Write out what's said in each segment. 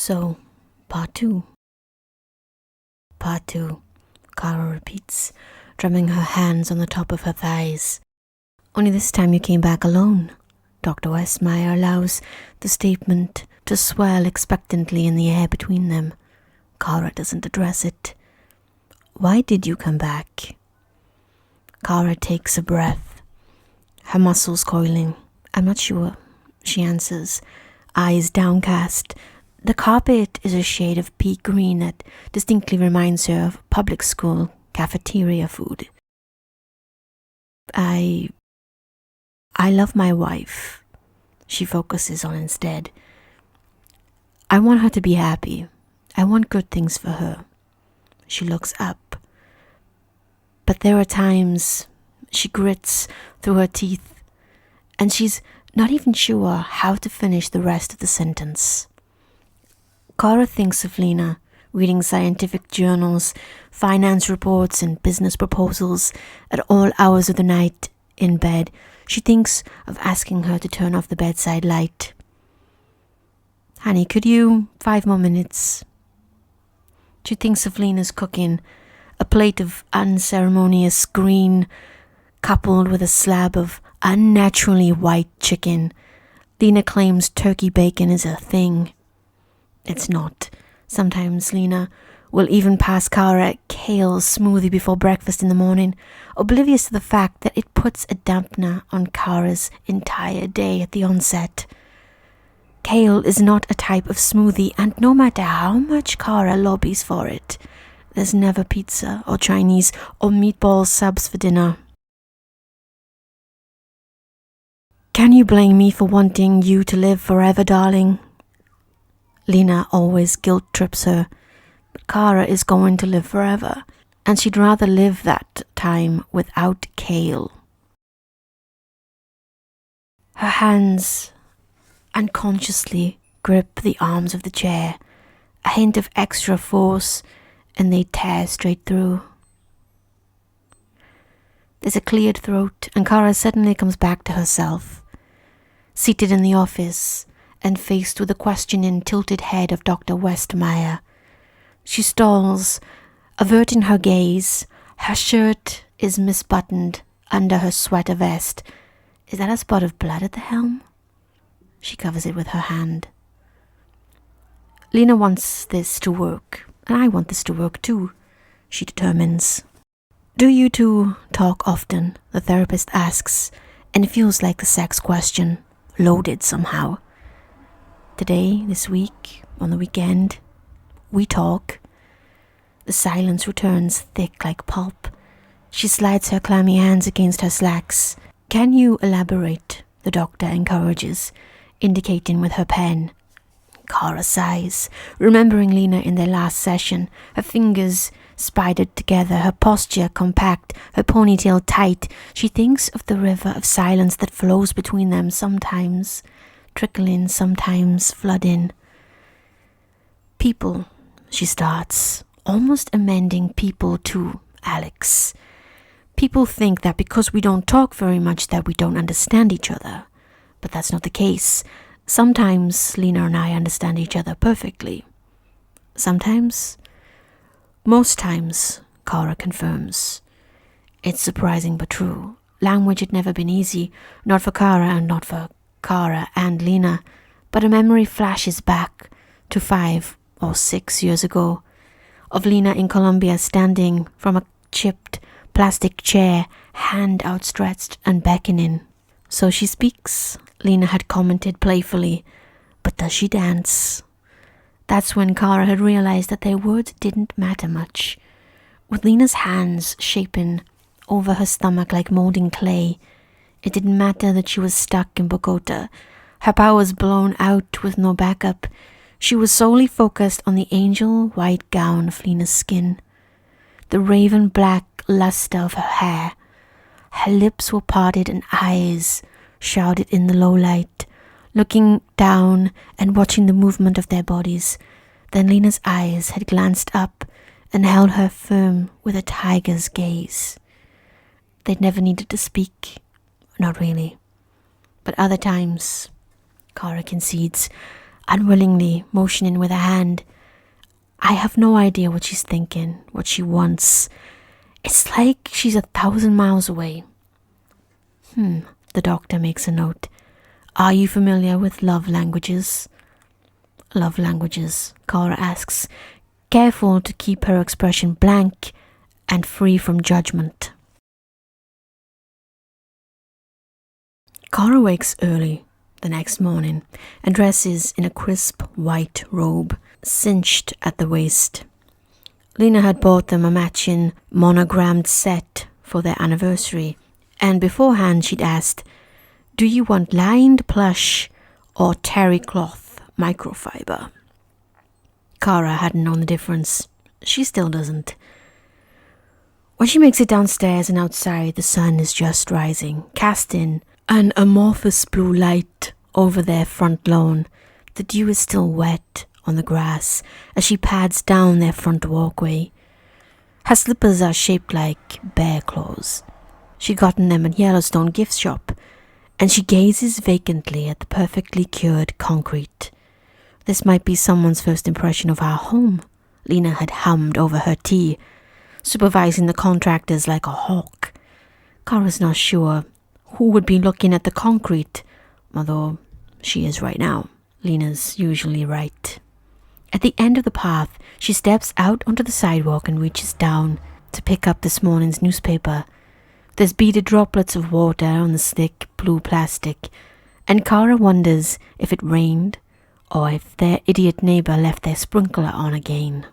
So, part 2. Part 2, Kara repeats, drumming her hands on the top of her thighs. Only this time you came back alone. Dr. Westmeyer allows the statement to swell expectantly in the air between them. Kara doesn't address it. Why did you come back? Kara takes a breath, her muscles coiling. I'm not sure, she answers, eyes downcast. The carpet is a shade of pea green that distinctly reminds her of public school cafeteria food. I love my wife, she focuses on instead. I want her to be happy. I want good things for her. She looks up. But there are times she grits through her teeth, and she's not even sure how to finish the rest of the sentence. Kara thinks of Lena, reading scientific journals, finance reports, and business proposals at all hours of the night in bed. She thinks of asking her to turn off the bedside light. Honey, could you 5 more minutes? She thinks of Lena's cooking, a plate of unceremonious green coupled with a slab of unnaturally white chicken. Lena claims turkey bacon is a thing. It's not. Sometimes Lena will even pass Kara a kale smoothie before breakfast in the morning, oblivious to the fact that it puts a dampener on Kara's entire day at the onset. Kale is not a type of smoothie, and no matter how much Kara lobbies for it, there's never pizza or Chinese or meatball subs for dinner. Can you blame me for wanting you to live forever, darling? Lena always guilt trips her, but Kara is going to live forever, and she'd rather live that time without Kale. Her hands unconsciously grip the arms of the chair, a hint of extra force, and they tear straight through. There's a cleared throat, and Kara suddenly comes back to herself. Seated in the office, and faced with the questioning, tilted head of Dr. Westmeyer, she stalls, averting her gaze. Her shirt is misbuttoned under her sweater vest. Is that a spot of blood at the helm? She covers it with her hand. Lena wants this to work, and I want this to work too, she determines. Do you two talk often? The therapist asks, and it feels like a sex question, loaded somehow. Today, this week, on the weekend, we talk. The silence returns thick like pulp. She slides her clammy hands against her slacks. Can you elaborate? The doctor encourages, indicating with her pen. Kara sighs, remembering Lena in their last session, her fingers spidered together, her posture compact, her ponytail tight. She thinks of the river of silence that flows between them, sometimes trickling, sometimes flooding. People, she starts, almost amending people to Alex. People think that because we don't talk very much that we don't understand each other. But that's not the case. Sometimes Lena and I understand each other perfectly. Sometimes? Most times, Kara confirms. It's surprising but true. Language had never been easy, not for Kara and not for Kara and Lena, but a memory flashes back to 5 or 6 years ago, of Lena in Colombia standing from a chipped plastic chair, hand outstretched and beckoning. So she speaks, Lena had commented playfully, but does she dance? That's when Kara had realized that their words didn't matter much. With Lena's hands shapen over her stomach like molding clay, it didn't matter that she was stuck in Bogota, her powers blown out with no backup. She was solely focused on the angel white gown of Lena's skin, the raven black luster of her hair. Her lips were parted and eyes shrouded in the low light, looking down and watching the movement of their bodies. Then Lena's eyes had glanced up and held her firm with a tiger's gaze. They'd never needed to speak. Not really. But other times, Kara concedes, unwillingly motioning with her hand. I have no idea what she's thinking, what she wants. It's like she's 1,000 miles away. The doctor makes a note. Are you familiar with love languages? Love languages, Kara asks, careful to keep her expression blank and free from judgment. Kara wakes early the next morning and dresses in a crisp white robe, cinched at the waist. Lena had bought them a matching monogrammed set for their anniversary, and beforehand she'd asked, do you want lined plush or terry cloth microfiber? Kara hadn't known the difference. She still doesn't. When she makes it downstairs and outside, the sun is just rising, casting an amorphous blue light over their front lawn. The dew is still wet on the grass as she pads down their front walkway. Her slippers are shaped like bear claws. She'd gotten them at Yellowstone gift shop, and she gazes vacantly at the perfectly cured concrete. This might be someone's first impression of our home, Lena had hummed over her tea, supervising the contractors like a hawk. Kara's not sure who would be looking at the concrete, although she is right now. Lena's usually right. At the end of the path, she steps out onto the sidewalk and reaches down to pick up this morning's newspaper. There's beaded droplets of water on the slick blue plastic, and Kara wonders if it rained or if their idiot neighbor left their sprinkler on again.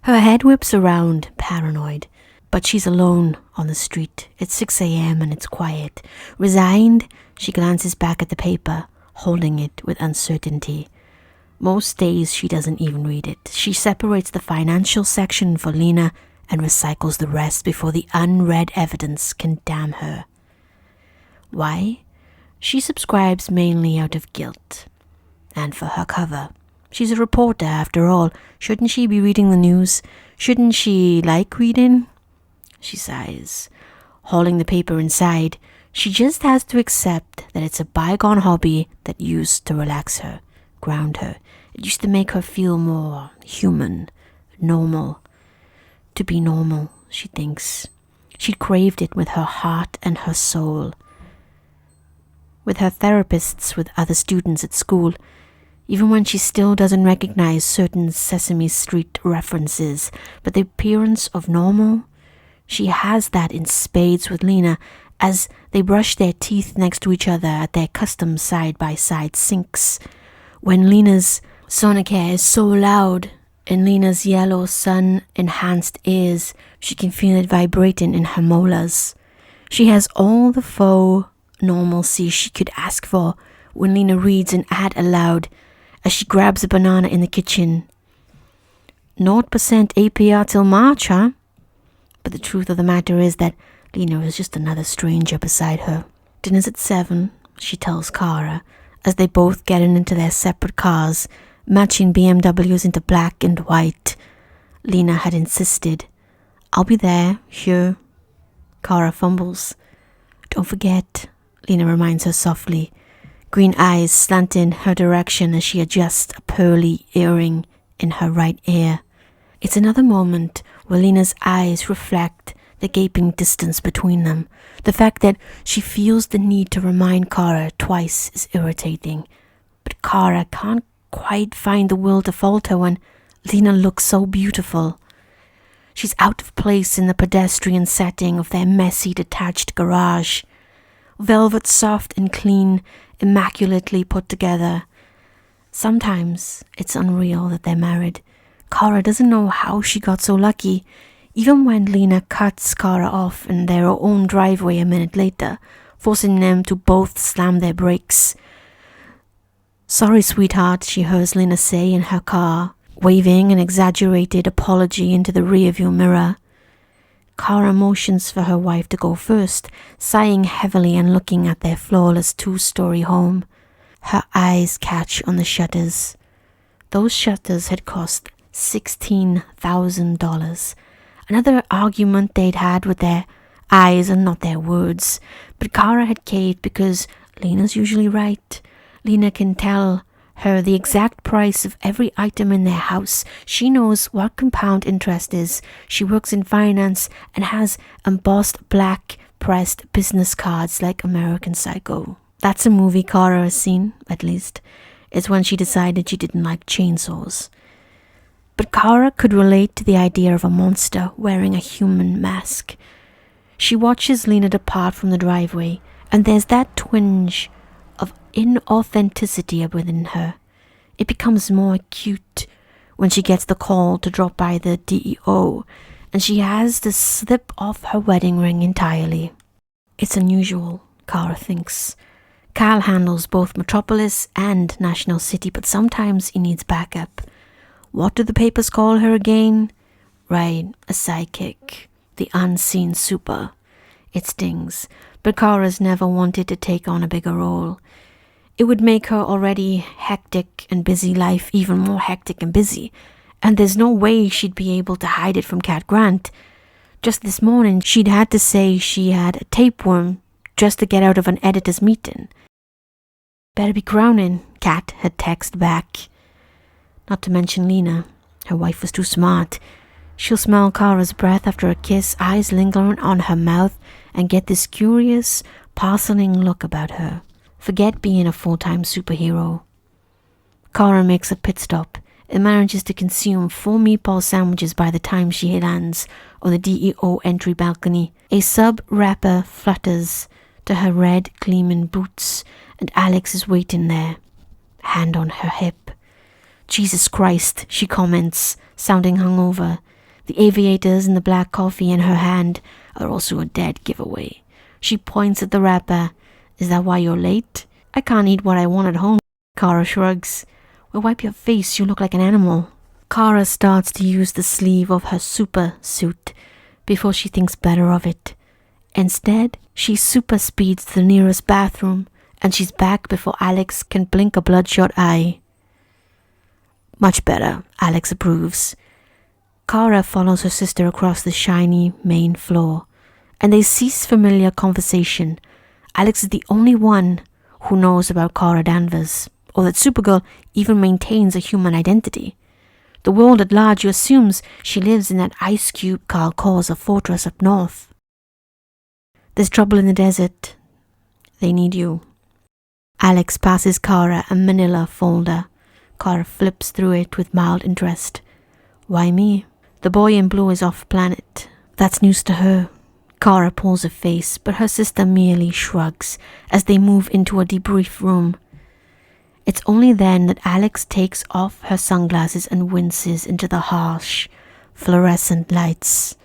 Her head whips around, paranoid, but she's alone on the street. It's 6 a.m. and it's quiet. Resigned, she glances back at the paper, holding it with uncertainty. Most days she doesn't even read it. She separates the financial section for Lena and recycles the rest before the unread evidence can damn her. Why? She subscribes mainly out of guilt. And for her cover. She's a reporter after all. Shouldn't she be reading the news? Shouldn't she like reading? She sighs, hauling the paper inside. She just has to accept that it's a bygone hobby that used to relax her, ground her. It used to make her feel more human, normal. To be normal, she thinks. She'd craved it with her heart and her soul. With her therapists, with other students at school, even when she still doesn't recognize certain Sesame Street references, but the appearance of normal, she has that in spades with Lena as they brush their teeth next to each other at their custom side-by-side sinks. When Lena's sonicare is so loud in Lena's yellow sun-enhanced ears, she can feel it vibrating in her molars. She has all the faux normalcy she could ask for when Lena reads an ad aloud as she grabs a banana in the kitchen. 0% APR till March, huh? But the truth of the matter is that Lena is just another stranger beside her. Dinner's at 7, she tells Kara, as they both get into their separate cars, matching BMWs into black and white. Lena had insisted. I'll be there, sure. Kara fumbles. Don't forget, Lena reminds her softly, green eyes slanting her direction as she adjusts a pearly earring in her right ear. It's another moment where Lena's eyes reflect the gaping distance between them. The fact that she feels the need to remind Kara twice is irritating. But Kara can't quite find the will to falter when Lena looks so beautiful. She's out of place in the pedestrian setting of their messy detached garage. Velvet soft and clean, immaculately put together. Sometimes it's unreal that they're married. Kara doesn't know how she got so lucky, even when Lena cuts Kara off in their own driveway a minute later, forcing them to both slam their brakes. Sorry, sweetheart, she hears Lena say in her car, waving an exaggerated apology into the rearview mirror. Kara motions for her wife to go first, sighing heavily and looking at their flawless 2-story home. Her eyes catch on the shutters. Those shutters had cost $16,000. Another argument they'd had with their eyes and not their words. But Kara had caved because Lena's usually right. Lena can tell her the exact price of every item in their house. She knows what compound interest is. She works in finance and has embossed black pressed business cards like American Psycho. That's a movie Kara has seen, at least. It's when she decided she didn't like chainsaws. But Kara could relate to the idea of a monster wearing a human mask. She watches Lena depart from the driveway, and there's that twinge of inauthenticity within her. It becomes more acute when she gets the call to drop by the DEO, and she has to slip off her wedding ring entirely. It's unusual, Kara thinks. Cal handles both Metropolis and National City, but sometimes he needs backup. What do the papers call her again? Right, a sidekick. The unseen super. It stings, but Kara's never wanted to take on a bigger role. It would make her already hectic and busy life even more hectic and busy, and there's no way she'd be able to hide it from Cat Grant. Just this morning, she'd had to say she had a tapeworm just to get out of an editor's meeting. Better be crowning, Cat had texted back. Not to mention Lena. Her wife was too smart. She'll smell Kara's breath after a kiss, eyes lingering on her mouth, and get this curious, puzzling look about her. Forget being a full-time superhero. Kara makes a pit stop and manages to consume 4 meatball sandwiches by the time she lands on the DEO entry balcony. A sub-wrapper flutters to her red gleaming boots, and Alex is waiting there, hand on her hip. Jesus Christ, she comments, sounding hungover. The aviators and the black coffee in her hand are also a dead giveaway. She points at the wrapper. Is that why you're late? I can't eat what I want at home. Kara shrugs. Well, wipe your face, you look like an animal. Kara starts to use the sleeve of her super suit before she thinks better of it. Instead, she super speeds to the nearest bathroom, and she's back before Alex can blink a bloodshot eye. Much better, Alex approves. Kara follows her sister across the shiny main floor, and they cease familiar conversation. Alex is the only one who knows about Kara Danvers, or that Supergirl even maintains a human identity. The world at large assumes she lives in that ice cube Carl calls a fortress up north. There's trouble in the desert. They need you. Alex passes Kara a manila folder. Kara flips through it with mild interest. Why me? The boy in blue is off planet. That's news to her. Kara pulls a face, but her sister merely shrugs as they move into a debrief room. It's only then that Alex takes off her sunglasses and winces into the harsh, fluorescent lights.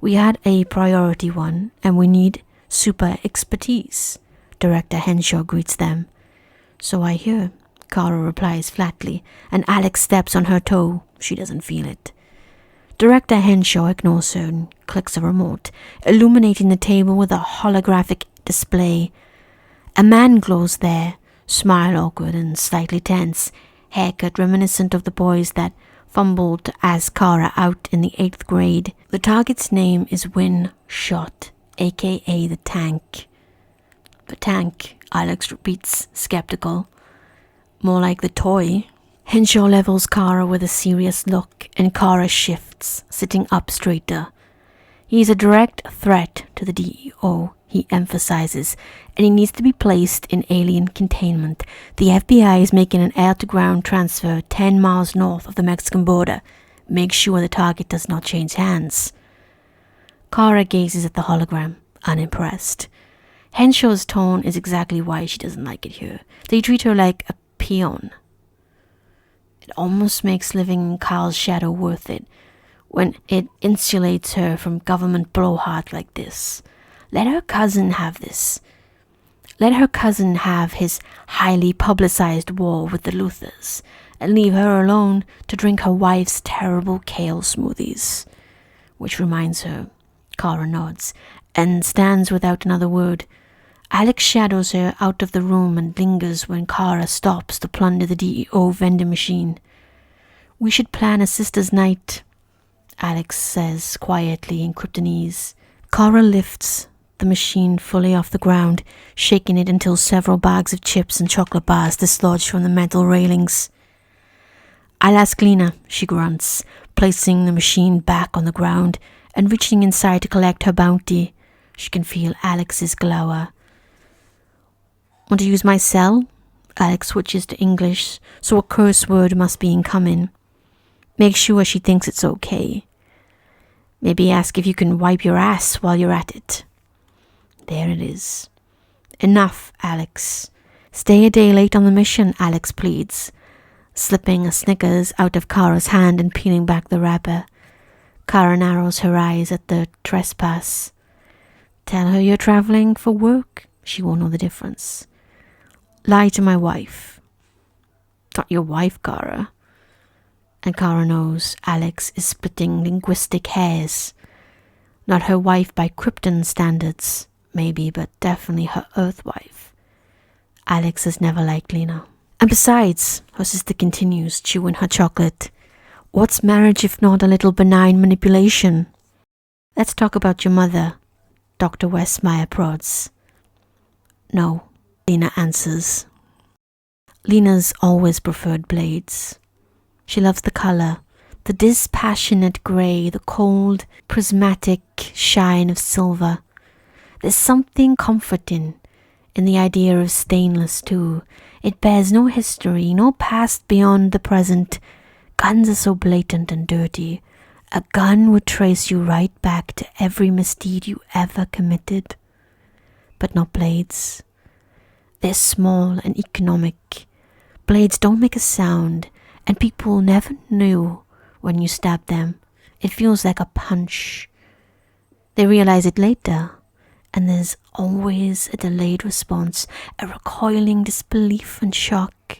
We had a priority one, and we need super expertise. Director Henshaw greets them. So I hear, Kara replies flatly, and Alex steps on her toe. She doesn't feel it. Director Henshaw ignores her and clicks a remote, illuminating the table with a holographic display. A man glows there, smile awkward and slightly tense, haircut reminiscent of the boys that fumbled to ask Kara out in the 8th grade. The target's name is Win Shot, aka the Tank. The Tank, Alex repeats, skeptical. More like the toy. Henshaw levels Kara with a serious look, and Kara shifts, sitting up straighter. He is a direct threat to the DEO, he emphasizes, and he needs to be placed in alien containment. The FBI is making an air-to-ground transfer 10 miles north of the Mexican border. Make sure the target does not change hands. Kara gazes at the hologram, unimpressed. Henshaw's tone is exactly why she doesn't like it here. They treat her like a peon. It almost makes living in Kyle's shadow worth it when it insulates her from government blowhard like this. Let her cousin have this. Let her cousin have his highly publicized war with the Luthers, and leave her alone to drink her wife's terrible kale smoothies. Which reminds her, Kara nods, and stands without another word. Alex shadows her out of the room and lingers when Kara stops to plunder the DEO vending machine. We should plan a sister's night, Alex says quietly in Kryptonese. Kara lifts the machine fully off the ground, shaking it until several bags of chips and chocolate bars dislodged from the metal railings. "I'll ask Lena," she grunts, placing the machine back on the ground and reaching inside to collect her bounty. She can feel Alex's glower. "Want to use my cell?" Alex switches to English, so a curse word must be incoming. Make sure she thinks it's okay. Maybe ask if you can wipe your ass while you're at it. There it is. "Enough, Alex. Stay a day late on the mission," Alex pleads, slipping a Snickers out of Kara's hand and peeling back the wrapper. Kara narrows her eyes at the trespass. "Tell her you're traveling for work. She won't know the difference." "Lie to my wife." "Not your wife, Kara." And Kara knows Alex is splitting linguistic hairs. Not her wife by Krypton standards, maybe, but definitely her Earth wife. Alex has never liked Lena. "And besides," her sister continues, chewing her chocolate, "what's marriage if not a little benign manipulation?" "Let's talk about your mother," Dr. Westmeyer prods. "No," Lena answers. Lena's always preferred blades. She loves the color, the dispassionate grey, the cold, prismatic shine of silver. There's something comforting in the idea of stainless too. It bears no history, no past beyond the present. Guns are so blatant and dirty. A gun would trace you right back to every misdeed you ever committed. But not blades. They're small and economic. Blades don't make a sound, and people never knew when you stab them. It feels like a punch. They realize it later, and there's always a delayed response, a recoiling disbelief and shock.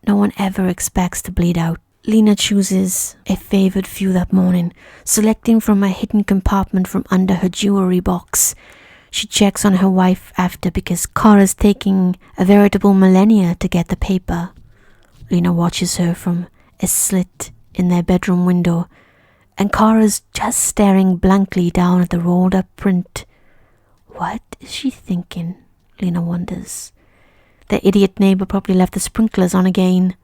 No one ever expects to bleed out. Lena chooses a favored few that morning, selecting from a hidden compartment from under her jewelry box. She checks on her wife after because Kara's taking a veritable millennia to get the paper. Lena watches her from a slit in their bedroom window, and Kara's just staring blankly down at the rolled up print. What is she thinking? Lena wonders. Their idiot neighbor probably left the sprinklers on again.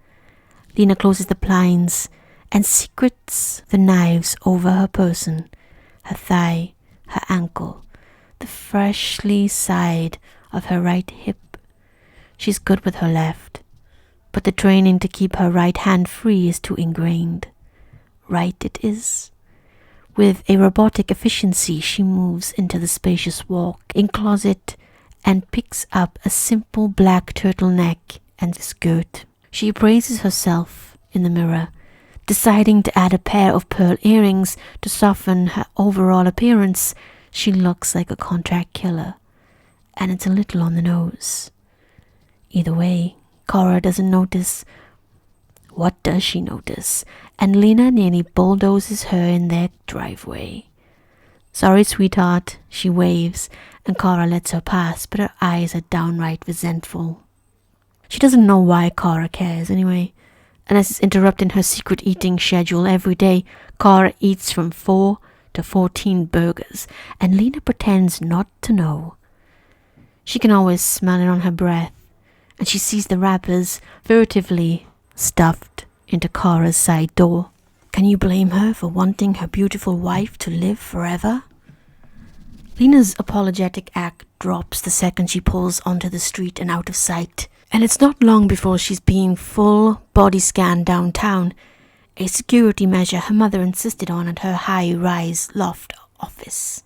Lena closes the blinds and secrets the knives over her person, her thigh, her ankle, the freshly side of her right hip. She's good with her left, but the training to keep her right hand free is too ingrained. Right it is. With a robotic efficiency, she moves into the spacious walk-in closet and picks up a simple black turtleneck and skirt. She appraises herself in the mirror, deciding to add a pair of pearl earrings to soften her overall appearance. She looks like a contract killer, and it's a little on the nose. Either way, Kara doesn't notice. What does she notice? And Lena nearly bulldozes her in their driveway. "Sorry, sweetheart," she waves, and Kara lets her pass, but her eyes are downright resentful. She doesn't know why Kara cares anyway, unless it's interrupting her secret eating schedule. Every day, Kara eats from 4 to 14 burgers, and Lena pretends not to know. She can always smell it on her breath, and she sees the wrappers furtively stuffed into Kara's side door. Can you blame her for wanting her beautiful wife to live forever? Lena's apologetic act drops the second she pulls onto the street and out of sight, and it's not long before she's being full body scanned downtown, a security measure her mother insisted on at her high-rise loft office.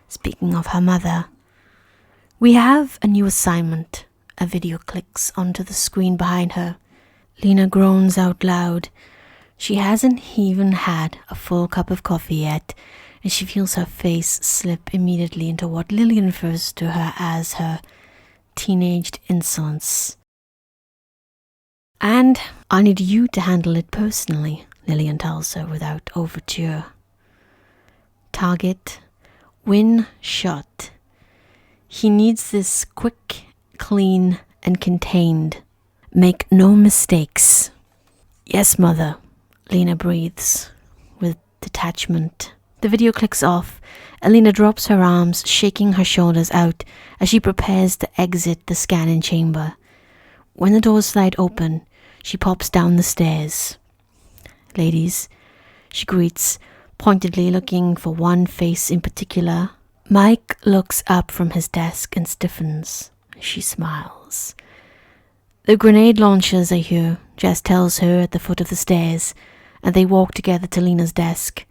Speaking of her mother, we have a new assignment. A video clicks onto the screen behind her. Lena groans out loud. She hasn't even had a full cup of coffee yet, and she feels her face slip immediately into what Lillian refers to her as her teenaged insolence. "And I need you to handle it personally," Lillian tells her without overture. Target, win shot. He needs this quick, clean, and contained. Make no mistakes. "Yes, Mother," Lena breathes with detachment. The video clicks off, Lena drops her arms, shaking her shoulders out as she prepares to exit the scanning chamber. When the doors slide open, she pops down the stairs. "Ladies," she greets, pointedly looking for one face in particular. Mike looks up from his desk and stiffens. She smiles. "The grenade launchers are here," Jess tells her at the foot of the stairs, and they walk together to Lena's desk.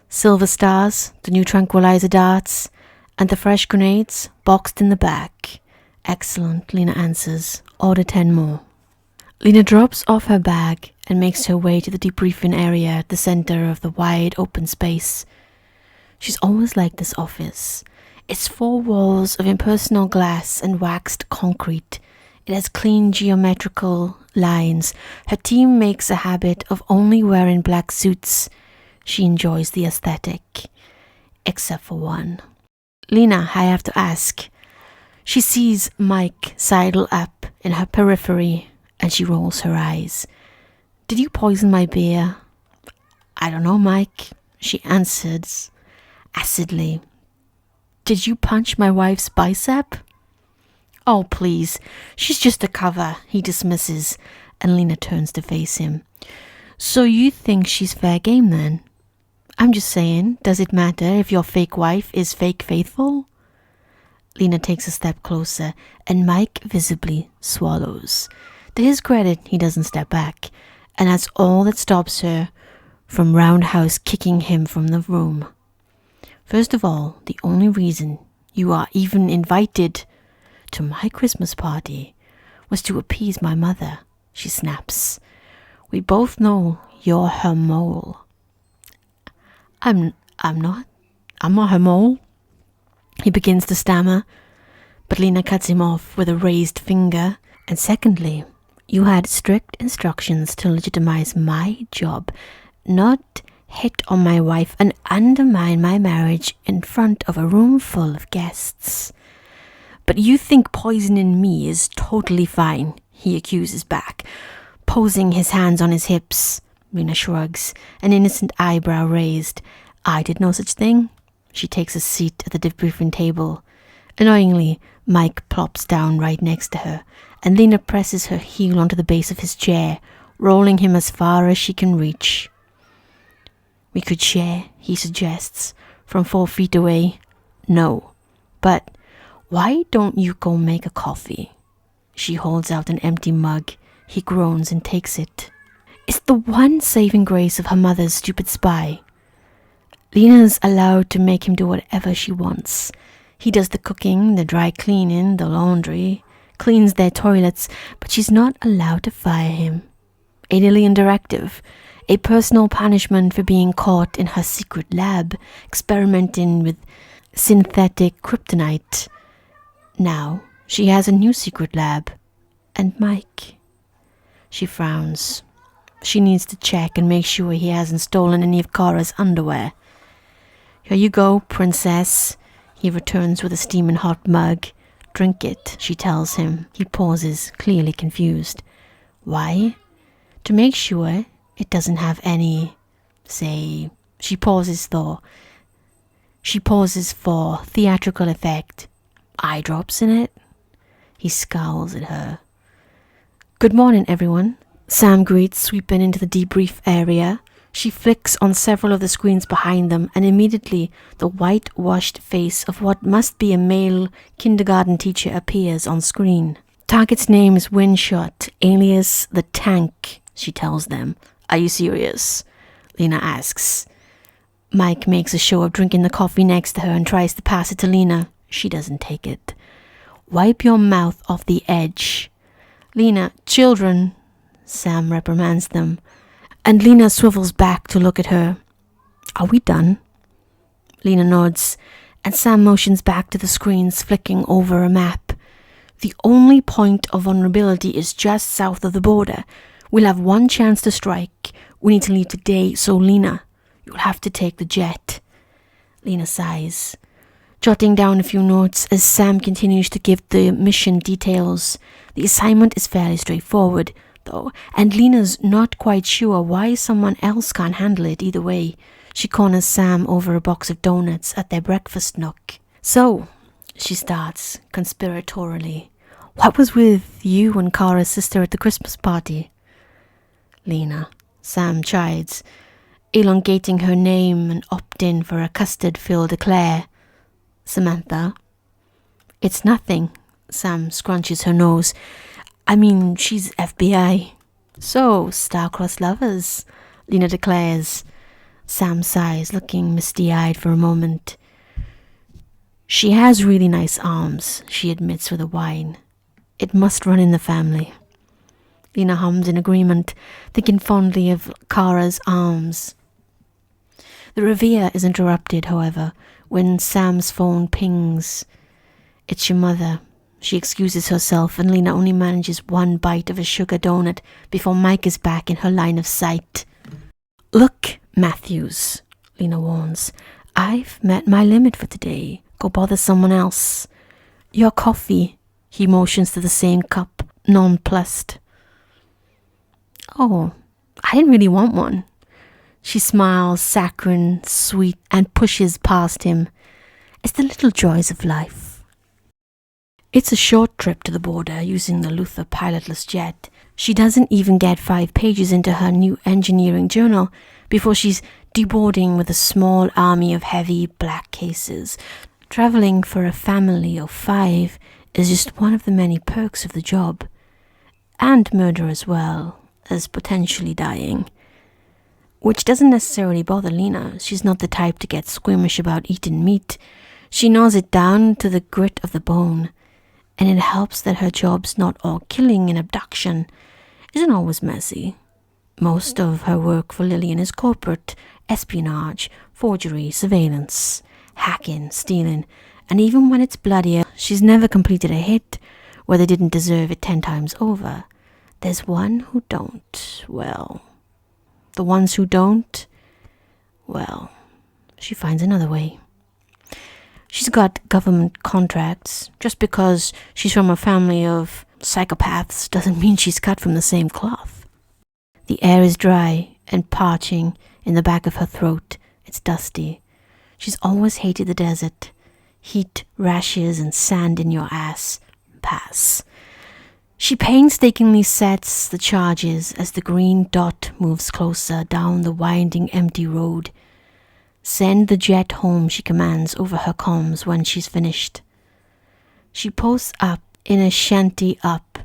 "Silver stars, the new tranquilizer darts, and the fresh grenades boxed in the back." "Excellent," Lena answers. "Order 10 more." Lena drops off her bag and makes her way to the debriefing area at the center of the wide open space. She's always liked this office. Its 4 walls of impersonal glass and waxed concrete. It has clean geometrical lines. Her team makes a habit of only wearing black suits. She enjoys the aesthetic. Except for one. "Lena, I have to ask." She sees Mike sidle up in her periphery, and she rolls her eyes. "Did you poison my beer?" "I don't know, Mike," she answers acidly. "Did you punch my wife's bicep?" "Oh, please, she's just a cover," he dismisses, and Lena turns to face him. "So you think she's fair game then?" "I'm just saying, does it matter if your fake wife is fake faithful?" Lena takes a step closer, and Mike visibly swallows. To his credit, he doesn't step back, and that's all that stops her from roundhouse kicking him from the room. "First of all, the only reason you are even invited to my Christmas party was to appease my mother," she snaps. "We both know you're her mole." I'm not her mole," he begins to stammer, but Lena cuts him off with a raised finger. "And secondly, you had strict instructions to legitimize my job, not hit on my wife and undermine my marriage in front of a room full of guests. But you think poisoning me is totally fine," he accuses back, posing his hands on his hips. Lena shrugs, an innocent eyebrow raised. "I did no such thing." She takes a seat at the debriefing table. Annoyingly, Mike plops down right next to her, and Lena presses her heel onto the base of his chair, rolling him as far as she can reach. "We could share," he suggests, from 4 feet away. "No, but why don't you go make a coffee?" She holds out an empty mug. He groans and takes it. It's the one saving grace of her mother's stupid spy. Lena's allowed to make him do whatever she wants. He does the cooking, the dry cleaning, the laundry, cleans their toilets, but she's not allowed to fire him. A Lillian directive, a personal punishment for being caught in her secret lab, experimenting with synthetic kryptonite. Now she has a new secret lab. And Mike. She frowns. She needs to check and make sure he hasn't stolen any of Kara's underwear. "Here you go, princess." He returns with a steaming hot mug. "Drink it," she tells him. He pauses, clearly confused. "Why?" "To make sure it doesn't have any, say," she pauses for theatrical effect, "eye drops in it." He scowls at her. "Good morning, everyone." Sam greets, sweeping into the debrief area. She flicks on several of the screens behind them, and immediately the whitewashed face of what must be a male kindergarten teacher appears on screen. Target's name is Windshot, alias the Tank, she tells them. "Are you serious?" Lena asks. Mike makes a show of drinking the coffee next to her and tries to pass it to Lena. She doesn't take it. "Wipe your mouth off the edge." "Lena, children," Sam reprimands them, and Lena swivels back to look at her. "Are we done?" Lena nods, and Sam motions back to the screens, flicking over a map. "The only point of vulnerability is just south of the border. We'll have one chance to strike. We need to leave today, so Lena, you'll have to take the jet." Lena sighs, jotting down a few notes as Sam continues to give the mission details. The assignment is fairly straightforward, though, and Lena's not quite sure why someone else can't handle it either way. She corners Sam over a box of donuts at their breakfast nook. "So," she starts conspiratorially, "what was with you and Kara's sister at the Christmas party?" "Lena," Sam chides, elongating her name and opt-in for a custard-filled eclair. "Samantha." "It's nothing." Sam scrunches her nose. "I mean, she's FBI." "So, star-crossed lovers," Lena declares. Sam sighs, looking misty-eyed for a moment. "She has really nice arms," she admits with a whine. "It must run in the family." Lena hums in agreement, thinking fondly of Kara's arms. The reverie is interrupted, however, when Sam's phone pings. "It's your mother." She excuses herself, and Lena only manages one bite of a sugar donut before Mike is back in her line of sight. "Look, Matthews," Lena warns, "I've met my limit for today. Go bother someone else." "Your coffee." He motions to the same cup, nonplussed. "Oh, I didn't really want one." She smiles, saccharine, sweet, and pushes past him. "It's the little joys of life." It's a short trip to the border using the Luther pilotless jet. She doesn't even get 5 pages into her new engineering journal before she's deboarding with a small army of heavy black cases. Traveling for a family of 5 is just one of the many perks of the job. And murder as well, as potentially dying. Which doesn't necessarily bother Lena. She's not the type to get squeamish about eating meat. She gnaws it down to the grit of the bone. And it helps that her job's not all killing and abduction. Isn't always messy. Most of her work for Lillian is corporate, espionage, forgery, surveillance, hacking, stealing, and even when it's bloodier, she's never completed a hit where they didn't deserve it 10 times over. There's one who don't. Well, the ones who don't, well, she finds another way. She's got government contracts. Just because she's from a family of psychopaths doesn't mean she's cut from the same cloth. The air is dry and parching in the back of her throat. It's dusty. She's always hated the desert. Heat, rashes, and sand in your ass. Pass. She painstakingly sets the charges as the green dot moves closer down the winding empty road. "Send the jet home," she commands over her comms when she's finished. She posts up in a shanty up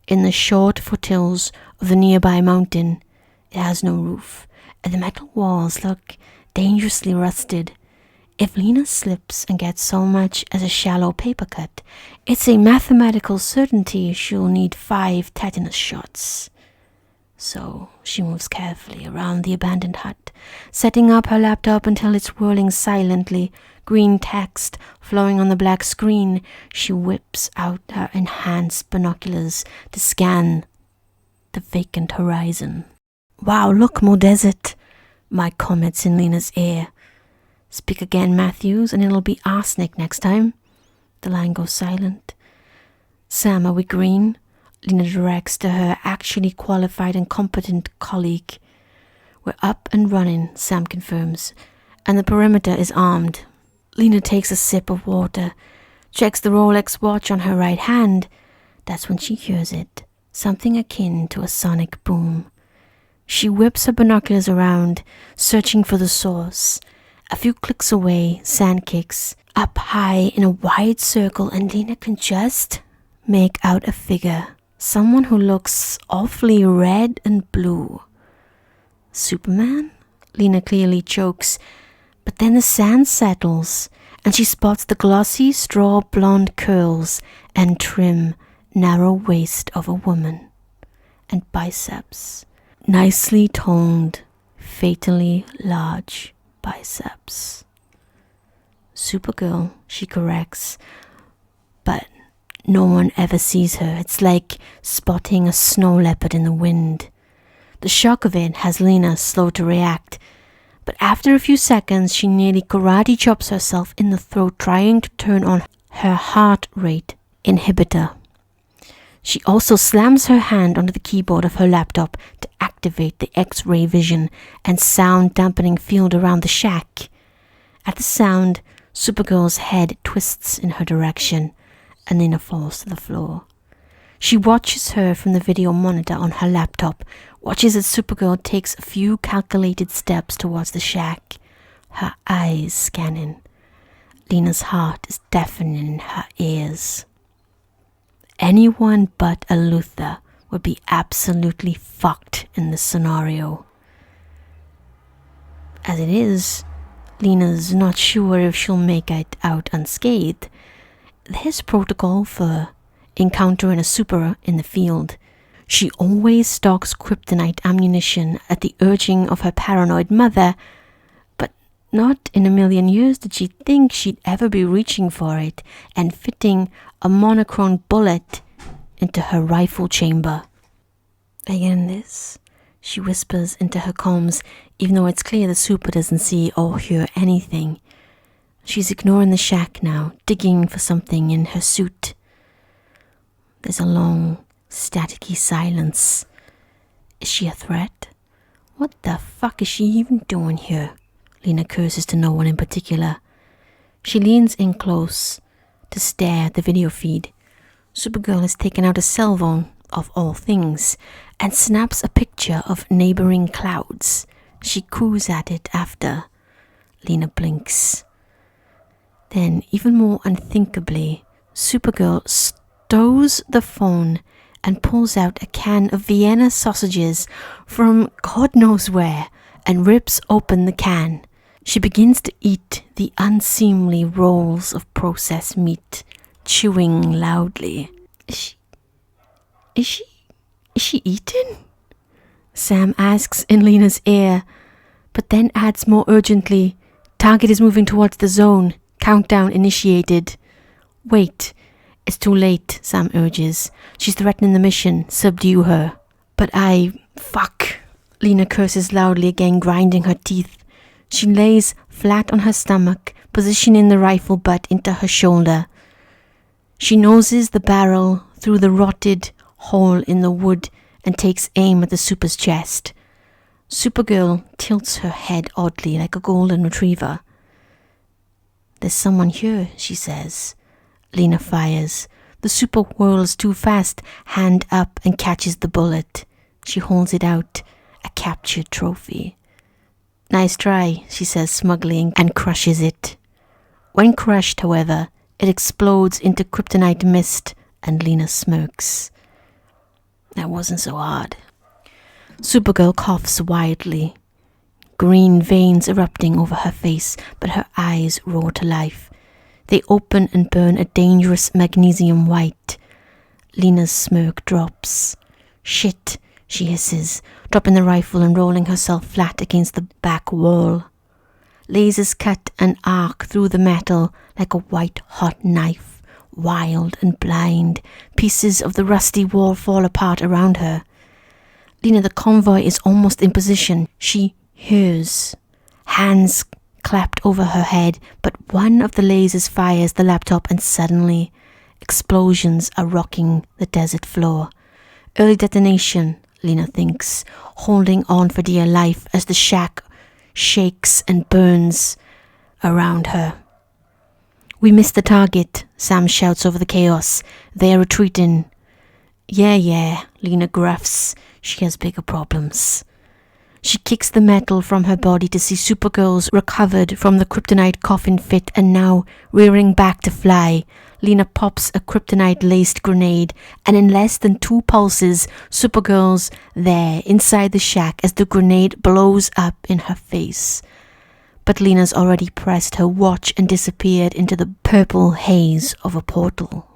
in the short foothills of the nearby mountain. It has no roof, and the metal walls look dangerously rusted. If Lena slips and gets so much as a shallow paper cut, it's a mathematical certainty she'll need 5 tetanus shots. So she moves carefully around the abandoned hut, setting up her laptop until it's whirling silently, green text flowing on the black screen. She whips out her enhanced binoculars to scan the vacant horizon. "Wow, look, more desert," Mike comments in Lena's ear. "Speak again, Matthews, and it'll be arsenic next time." The line goes silent. "Sam, are we green?" Lena directs to her actually qualified and competent colleague. "We're up and running," Sam confirms, "and the perimeter is armed." Lena takes a sip of water, checks the Rolex watch on her right hand. That's when she hears it, something akin to a sonic boom. She whips her binoculars around, searching for the source. A few clicks away, sand kicks up high in a wide circle, and Lena can just make out a figure. Someone who looks awfully red and blue. Superman? Lena clearly chokes, but then the sand settles, and she spots the glossy straw blonde curls and trim, narrow waist of a woman, and biceps. Nicely toned, fatally large biceps. Supergirl, she corrects, but no one ever sees her. It's like spotting a snow leopard in the wind. The shock of it has Lena slow to react, but after a few seconds she nearly karate chops herself in the throat trying to turn on her heart rate inhibitor. She also slams her hand onto the keyboard of her laptop to activate the X-ray vision and sound dampening field around the shack. At the sound, Supergirl's head twists in her direction, and Lena falls to the floor. She watches her from the video monitor on her laptop, watches as Supergirl takes a few calculated steps towards the shack, her eyes scanning. Lena's heart is deafening her ears. Anyone but a Luthor would be absolutely fucked in this scenario. As it is, Lena's not sure if she'll make it out unscathed. There's protocol for encountering a super in the field. She always stocks kryptonite ammunition at the urging of her paranoid mother, but not in a million years did she think she'd ever be reaching for it and fitting a monochrome bullet into her rifle chamber. Again this, she whispers into her comms, even though it's clear the super doesn't see or hear anything. She's ignoring the shack now, digging for something in her suit. There's a long, staticky silence. Is she a threat? What the fuck is she even doing here? Lena curses to no one in particular. She leans in close to stare at the video feed. Supergirl has taken out a cell phone, of all things, and snaps a picture of neighboring clouds. She coos at it after. Lena blinks. Then, even more unthinkably, Supergirl stows the phone and pulls out a can of Vienna sausages from God knows where and rips open the can. She begins to eat the unseemly rolls of processed meat, chewing loudly. Is she eating? Sam asks in Lena's ear, but then adds more urgently, "Target is moving towards the zone. Countdown initiated." "Wait, it's too late," Sam urges. "She's threatening the mission. Subdue her." "But fuck." Lena curses loudly again, grinding her teeth. She lays flat on her stomach, positioning the rifle butt into her shoulder. She noses the barrel through the rotted hole in the wood and takes aim at the super's chest. Supergirl tilts her head oddly like a golden retriever. "There's someone here," she says. Lena fires. The super whirls too fast, hand up, and catches the bullet. She holds it out, a captured trophy. "Nice try," she says smugly, and crushes it. When crushed, however, it explodes into kryptonite mist, and Lena smirks. "That wasn't so hard." Supergirl coughs wildly, green veins erupting over her face, but her eyes roar to life. They open and burn a dangerous magnesium white. Lena's smirk drops. "Shit," she hisses, dropping the rifle and rolling herself flat against the back wall. Lasers cut an arc through the metal like a white-hot knife. Wild and blind, pieces of the rusty wall fall apart around her. Lena, the convoy, is almost in position. She hears. Hands clapped over her head, but one of the lasers fires the laptop and suddenly explosions are rocking the desert floor. Early detonation, Lena thinks, holding on for dear life as the shack shakes and burns around her. "We missed the target," Sam shouts over the chaos. "They are retreating." Yeah, Lena gruffs. She has bigger problems. She kicks the metal from her body to see Supergirl's recovered from the kryptonite coffin fit and now rearing back to fly. Lena pops a kryptonite-laced grenade, and in less than 2 pulses, Supergirl's there inside the shack as the grenade blows up in her face. But Lena's already pressed her watch and disappeared into the purple haze of a portal.